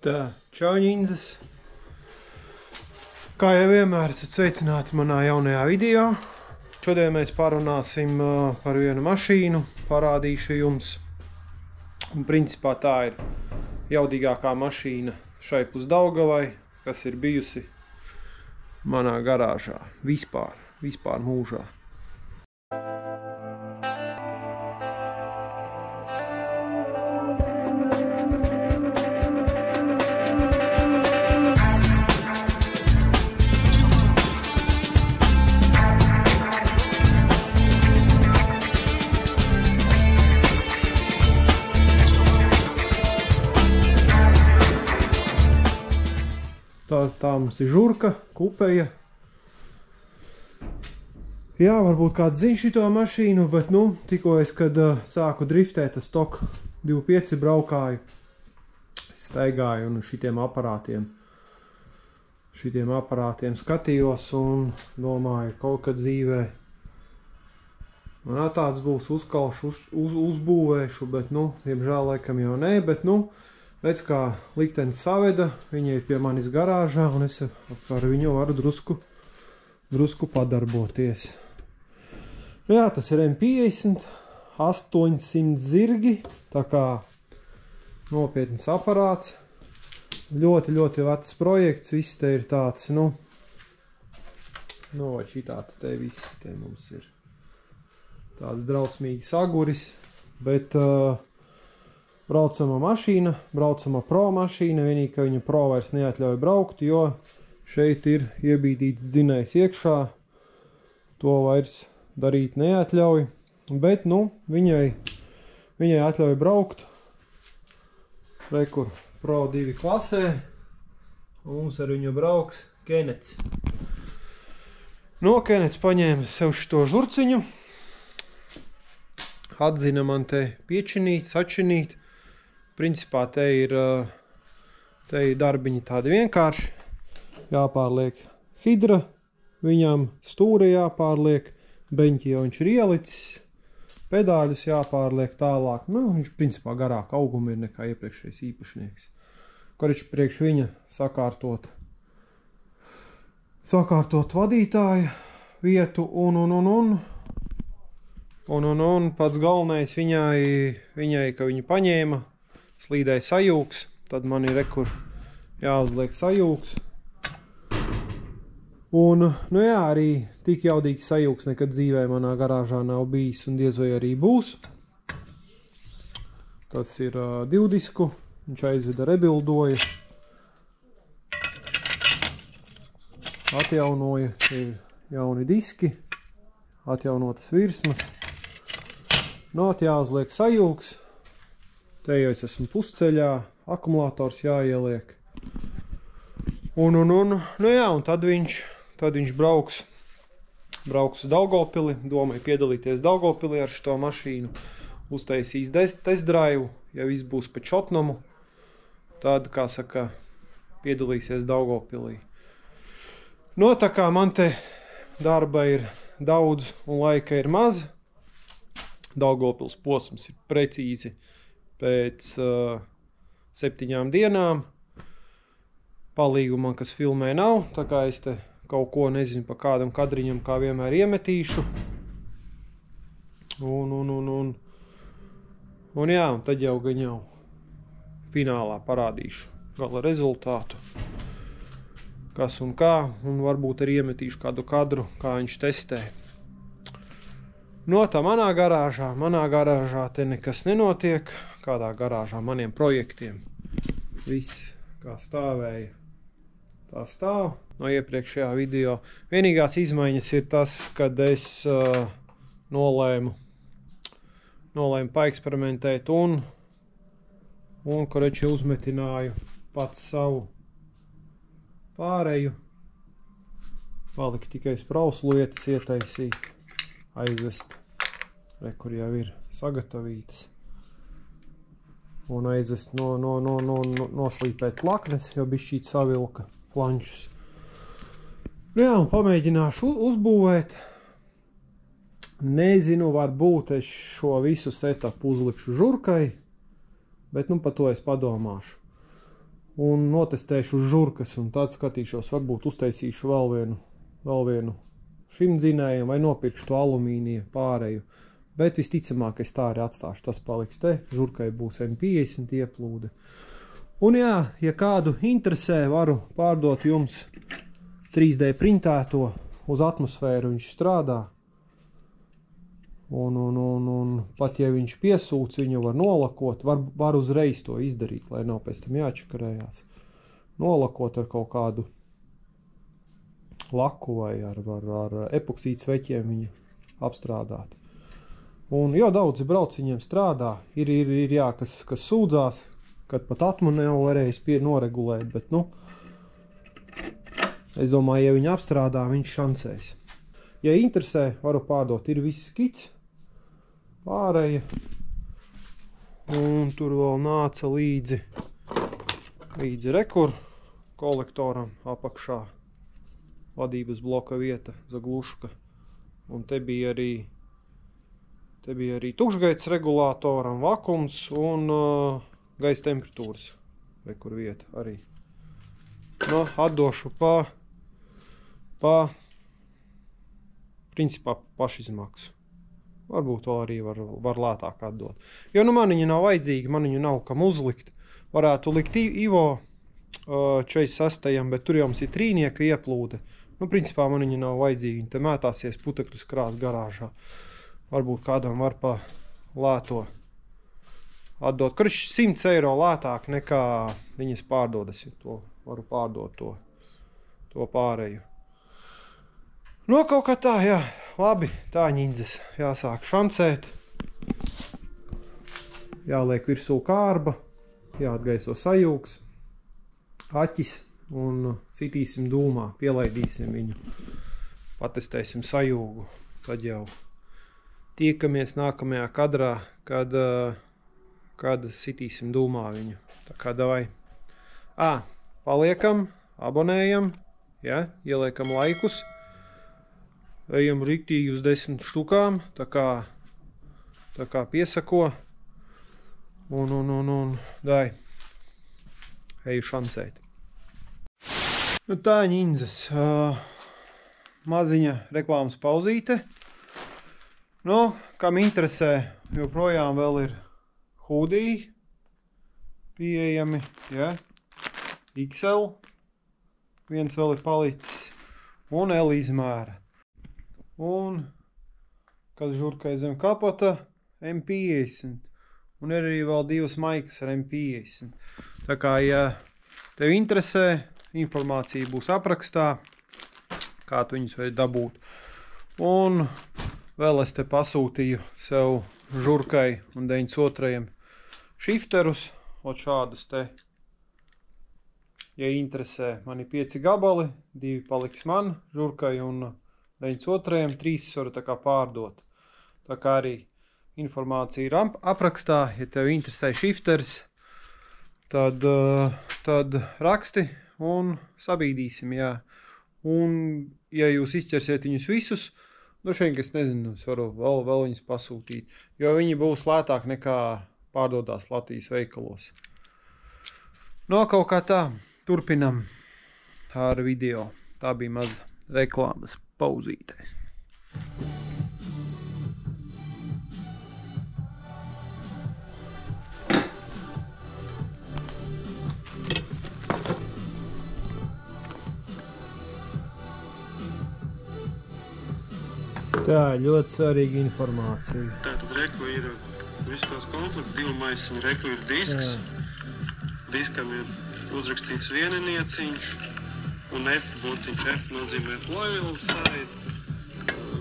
Tā, čau ņindzes. Kā jau vienmēr esat sveicināti manā jaunajā video. Šodien mēs parunāsim par vienu mašīnu, parādīšu jums. Un principā tā ir jaudīgākā mašīna šai pus Daugavai, kas ir bijusi manā garāžā. Vispār mūžā. Tā mums ir žurka, kupeja. Jā, varbūt kāds zina šito mašīnu, bet tikko es, kad sāku driftēt, es tok 2.5 braukāju, es staigāju un šitiem aparātiem skatījos un domāju, kaut kad dzīvē man tāds būs, uzkalšu, uzbūvēšu, bet diemžēl laikam jau nē, bet redz, kā liktenis saveda, viņa ir pie manis garāžā, un es ar viņu varu drusku padarboties. Jā, tas ir M50, 800 zirgi, tā kā nopietns aparāts. Ļoti vecs projekts, viss te ir tāds, šitāds te viss te mums ir tāds drausmīgs aguris, bet braucama mašīna, braucama pro mašīna, vienīgi, ka viņa pro vairs neatļauj braukt, jo šeit ir iebīdīts dzinējs iekšā, to vairs darīt neatļauj, bet, viņai atļauj braukt, rekur pro 2 klasē, un mums ar viņu brauks Kenets. Kenets paņēma sev šito žurciņu, atzina man te piečinīt, sačinīt. Principā te ir darbiņi tādi vienkārši. Jāpārliek hidra, viņam stūri jāpārliek, beņķi jau viņš ir ielicis, pedāļus jāpārliek tālāk. Viņš principā garāk auguma ir nekā iepriekšējais īpašnieks. Korič priekš viņa sakārtot vadītāja vietu un pats galvenais viņai, ka viņu paņēma, slīdēja sajūgs, tad man ir rekur jāuzliek sajūgs. Un, arī tik jaudīgs sajūgs nekad dzīvē manā garāžā nav bijis un diez vai arī būs. Tas ir 2 disku, viņš aizveda rebildoja, atjaunoja, ir jauni diski, atjaunotas virsmas. Jāuzliek sajūgs. Te jau es esmu pusceļā, akumulators jāieliek. Un tad viņš brauks uz Daugavpili, domāju piedalīties Daugavpilī ar šito mašīnu, uztaisīs test drive, ja viss būs pa čotnomu, tad, kā saka, piedalīsies Daugavpilī. Tā kā man te darba ir daudz un laika ir maz, Daugavpils posms ir precīzi pēc 7 dienām. Palīgu man, kas filmē nav, tā kā es te kaut ko nezinu pa kādam kadriņam, kā vienmēr iemetīšu. Un tad jau finālā parādīšu gala rezultātu, kas un kā, un varbūt arī iemetīšu kādu kadru, kā viņš testē. Tā manā garāžā te nekas nenotiek, kādā garāžā maniem projektiem. Viss, kā stāvēja, tā stāv no iepriekšējā video. Vienīgās izmaiņas ir tas, kad es nolēmu paeksperimentēt un koreči uzmetināju pats savu pāreju. Palika tikai sprauslu lietas ietaisīt, aizvest, kur jau ir sagatavītas. Un aizvest noslīpēt plaknes, jo bišķīt savilka flančus. Un pamēģināšu uzbūvēt. Nezinu, varbūt es šo visu setupu uzlikšu žurkai, bet par to es padomāšu. un notestēšu uz žurkas, un tad skatīšos, varbūt uztaisīšu vēl vienu šim dzinējam, vai nopirkšu to alumīnija pārēju. Bet visticamāk, es tā arī atstāšu, tas paliks te, žurkai būs M50 ieplūde. Un jā, ja kādu interesē, varu pārdot jums 3D printēto, uz atmosfēru viņš strādā. Un pat ja viņš piesūc, viņu var nolakot, var uzreiz to izdarīt, lai nav pēc tam jāčakarējās. Nolakot ar kaut kādu laku vai ar epoksīdu sveķiem viņu apstrādāt. Un jau daudzi brauciņiem strādā, ir jā, kas sūdzās, kad pat atmu nav varējis noregulēt, bet es domāju, ja viņi apstrādā, viņš šancēs. Ja interesē, varu pārdot, ir viss skits, pārēja, un tur vēl nāca līdzi rekur kolektoram apakšā vadības bloka vieta, zagluška, un te bija arī tukšgaits regulātoram, vakums un gaisa temperatūras rekur vieta arī. Atdošu principā pašizmaksu. Varbūt vēl arī var lētāk atdot. Jo man viņa nav vajadzīga, man viņu nav kam uzlikt. Varētu likt Ivo 46, bet tur jau mums ir trīnieka ieplūde. Principā man viņa nav vajadzīga, viņa te mētāsies putekļus krās garāžā. Varbūt kādam var pa lēto atdot. Kurš 100 eiro lētāk nekā viņas pārdodas, ja to varu pārdot to pārēju. Kaut kā tā, jā, labi, tā ņindzes, jāsāk šancēt, jāliek virsū kārba, jāatgaiso sajūgs, aķis un sitīsim dūmā, pielaidīsim viņu, patestēsim sajūgu, tad jau tiekamies nākamajā kadrā, kad sitīsim dūmā viņu. Tā kā davai. Paliekam, abonējam, ja, ieliekam laikus. Ejam riktīgi uz 10 štukām, tā kā piesako, un dai, eju šancēt. Tā ņindzes, maziņa reklāmas pauzīte. Kam interesē, joprojām vēl ir hūdī pieejami, ja, XL, viens vēl ir palicis, un L izmēra. Un, kad žurkai zem kapota, M50. Un ir arī vēl divas maikas ar M50. Tā kā, ja tev interesē, informācija būs aprakstā, kā tu viņus vari dabūt. Un vēl es te pasūtīju sev žurkai un 92. šifterus, šādus te. Ja interesē, man ir 5 gabali, 2 paliks man žurkai un 92. 3 varu tā kā pārdot. Tā kā arī informācija ir aprakstā. Ja tev interesē šifters, tad raksti un sabīdīsim, jā. Un, ja jūs izķersiet viņus visus, šeit, es nezinu, es varu vēl viņus pasūtīt, jo viņi būs lētāk nekā pārdodās Latvijas veikalos. Kaut kā tā, turpinam ar video. Tā bija maza reklāmas pauzītē. Tā, ļoti svarīga informācija. Tātad reku ir viss tās komplekts, 2 maisiņu, reku ir disks. Diskam ir uzrakstīts vieninieciņš. Un F burtiņš, F nozīmē oil side,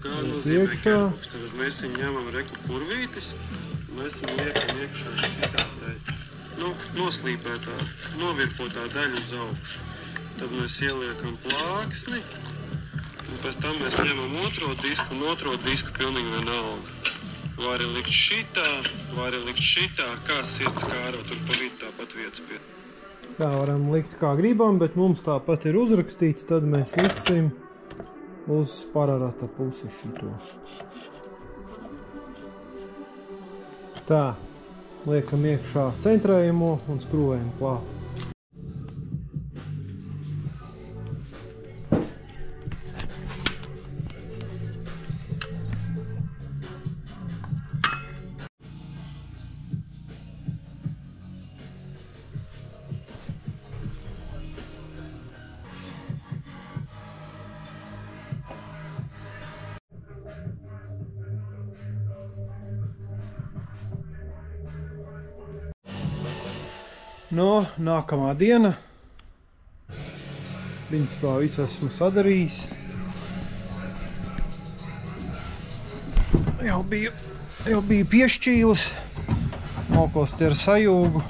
G nozīmē kerboks. Tad mēs viņu ņemam reku kurvītis, mēs viņu liekam iekšā šitā daļa. Noslīpētā, novirpotā daļa uz augšu. Tad mēs ieliekam plāksni, un pēc tam mēs ņemam otro disku pilnīgi vienalga. Vari likt šitā, kā sirds kāro, tur pa vidu tāpat vietas pie. Tā varam likt kā gribam, bet mums tāpat ir uzrakstīts, tad mēs liksim uz pararata pusi šito. Tā, liekam iekšā centrējumu un skrūvējam klāt. No, nākamā diena. Principā visu esmu sadarījis. Jau biju piešķīlis. Mokos te ar sajūgu.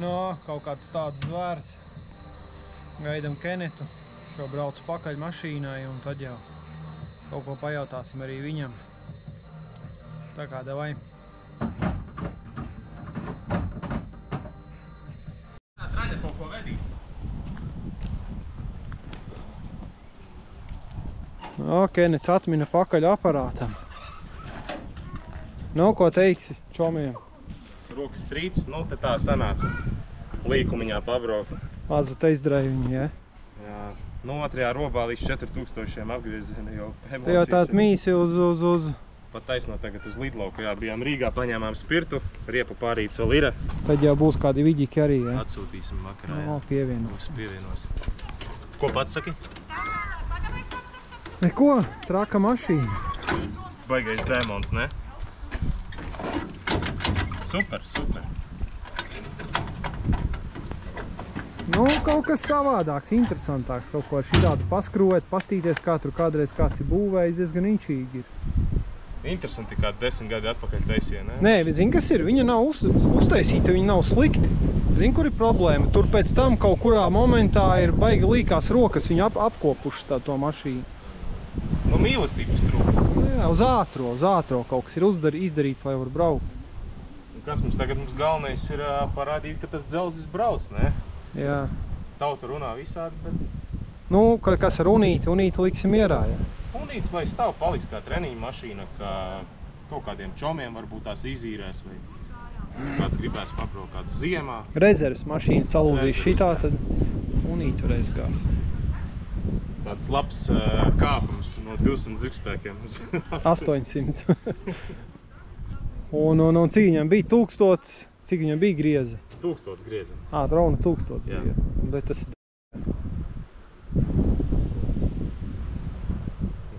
No, kaut kāds tāds zvērs. Gaidam Kenetu. Šo braucu pakaļ mašīnai un tad jau kaut ko pajautāsim arī viņam. Tā kā davai. Traļa kaut ko vedīs. No, Kenets atmina pakaļ aparātam. Nu, ko teiksi čomiem? Rokas strīds, nu te tā sanāca līkumiņā pabraukt. Mazu teizdrēju viņi, ja? Jā, nu otrajā robā līdz 4000 apgriezieni jau emocijas. Te jau tāda mīsi uz... Pat taisno tagad uz lidlauku, jā, bijām Rīgā, paņēmām spirtu, riepu pārīts vēl ir. Tad jau būs kādi viģiki arī, ja? Atsūtīsim vakarā, jā. No, pievienos. Pievienos. Ko pats saki? Neko, traka mašīna. Baigais demons, ne? Super, super. Nu, kaut kas savādāks, interesantāks, kaut ko ar šitādu paskrūvēt, pastīties, kā tur kādreiz kāds ir būvējis, diezgan inčīgi ir. Interesanti, kā 10 gadi atpakaļ taisīja, ne? Nē, zini, kas ir? Viņa nav uztaisīta, viņa nav slikti. Zini, kur ir problēma? Tur pēc tam kaut kurā momentā ir baigi līkās rokas, viņa apkopuši to mašīnu. Nu, mīlestības trūka. Jā, uz ātro kaut kas ir izdarīts, lai var braukt. Kas mums tagad galvenais ir parādīt, ka tas dzelzis brauc, ne? Jā. Tauta runā visādi, bet... Nu, kas ar unīti liksim mierā, jā. Unītis, lai stāv paliks kā treniņa mašīna, kā kaut kādiem čomiem varbūt tās izīrēs, vai kāds gribēs pabraukt kāds ziemā. Rezerves mašīna salūzīs šitā, tad unīti varēs gās. Tāds labs kāpums no 200 zivspēkiem uz 800. Un cik viņam bija 1000, cik viņam bija grieza? 1000 grieza. Drauna 1000 grieza. Bet tas ir...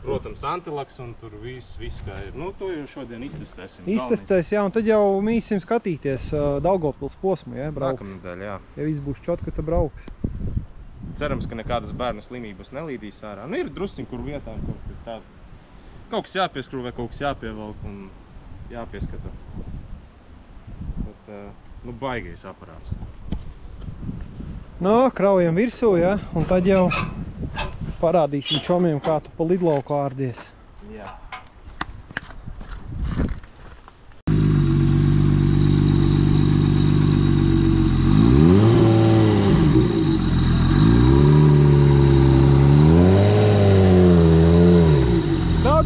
Protams, antilaks un tur viss kā ir. Nu, to jau šodien iztestēsim. Iztestēs, jā, un tad jau mīsim skatīties Daugavpils posmu, ja, brauks. Nākamnedēļ, jā. Ja viss būs čotka, tad brauks. Cerams, ka nekādas bērnu slimības nelīdīs ārā. Nu, ir drusciņ, kur vietām kaut kas jāpieskrūvē, kaut kas jāpievelk un jāpieskata. Bet, nu, baigais aparāts. No, kraujam virsū, ja, un tad jau parādīsim čomiem, kā tu pa lidlauku ārdies. Jā.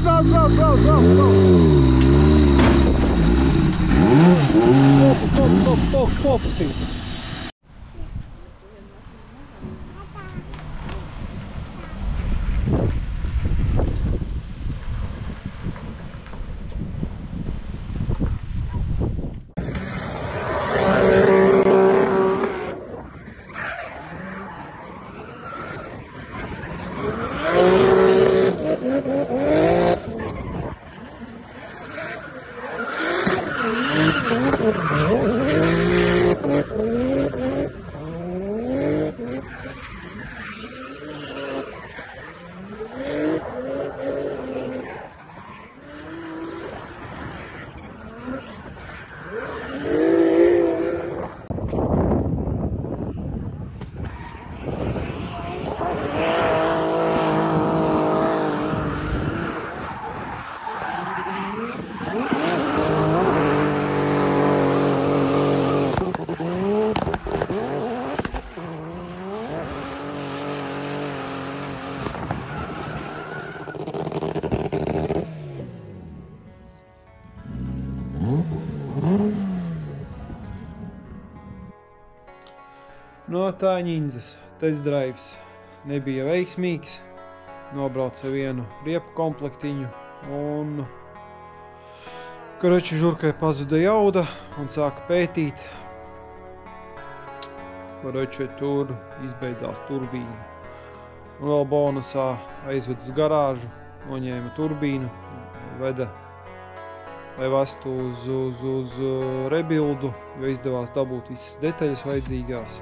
Brauc! Fokusīt! tā ņindzes. Test drives nebija veiksmīgs. Nobrauca vienu riepu komplektiņu un Karoči žurkai pazuda jauda un sāka pētīt. Karoči tur izbeidzās turbīna. Un vēl bonusā aizved uz garāžu, noņēma turbīnu, veda, lai vestu uz rebildu, jo izdevās dabūt visas detaļas vajadzīgās.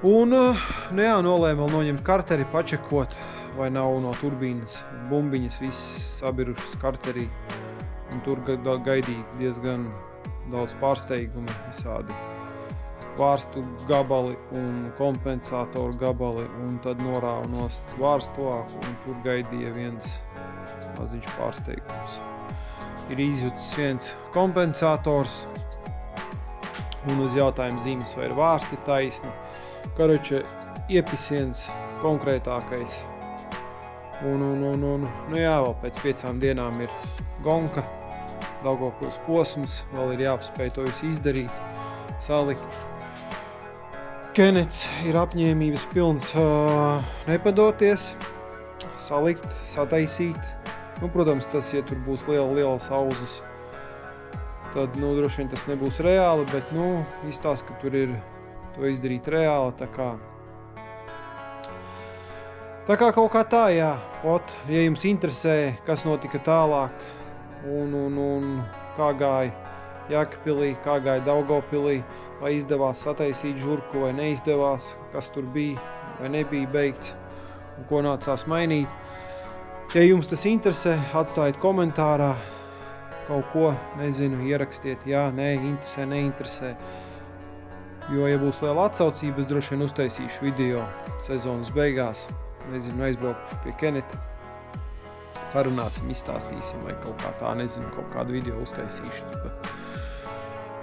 Un, nu jā, nolēma vēl noņemt karteri, pačekot, vai nav no turbīnas bumbiņas viss sabirušas karterī. Un tur gaidīja diezgan daudz pārsteigumu, visādi vārstu gabali un kompensātoru gabali, un tad norāva nost vārstovāku, un tur gaidīja viens maziņš pārsteigums. Ir izjutis viens kompensātors, un uz jautājumu zīmes vai ir vārsti taisni. Karoči iepisiens konkrētākais. Nu jā, vēl pēc 5 dienām ir gonka, Daugavpils posms, vēl ir jāpaspēj to visu izdarīt, salikt. Kenets ir apņēmības pilns nepadoties, salikt, sataisīt. Nu, protams, tas, ja tur būs lielas auzas, tad, nu, droši vien tas nebūs reāli, bet, nu, izstāst, ka tur ir to izdarīt reāli, tā kā kaut kā tā, jā. Ja jums interesē, kas notika tālāk un kā gāja Jēkabpilī, kā gāja Daugavpilī, vai izdevās sataisīt žurku vai neizdevās, kas tur bija vai nebija beigts un ko nācās mainīt. Ja jums tas interesē, atstājiet komentārā kaut ko, nezinu, ierakstiet, jā, nē, interesē, neinteresē. Jo, ja būs liela atsaucība, es droši vien uztaisīšu video sezonas beigās. Nezinu, aizbraukšu pie Keneta. Parunāsim, izstāstīsim vai kaut kā tā, nezinu, kaut kādu video uztaisīšu.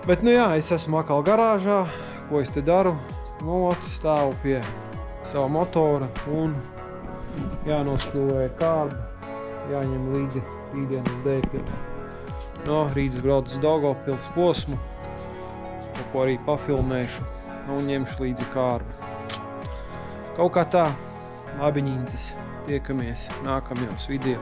Bet, nu jā, es esmu atkal garāžā. Ko es te daru? Nu, stāvu pie sava motora un jānošķūvē kārba, jāņem līdzi rītdien uz Dēļpili. No, rīts brauc uz Daugavpils posmu, ko arī pafilmēšu, un ņemšu līdzi kārbu. Kaut kā tā. Labi, ņindzes. Tiekamies nākamajos video.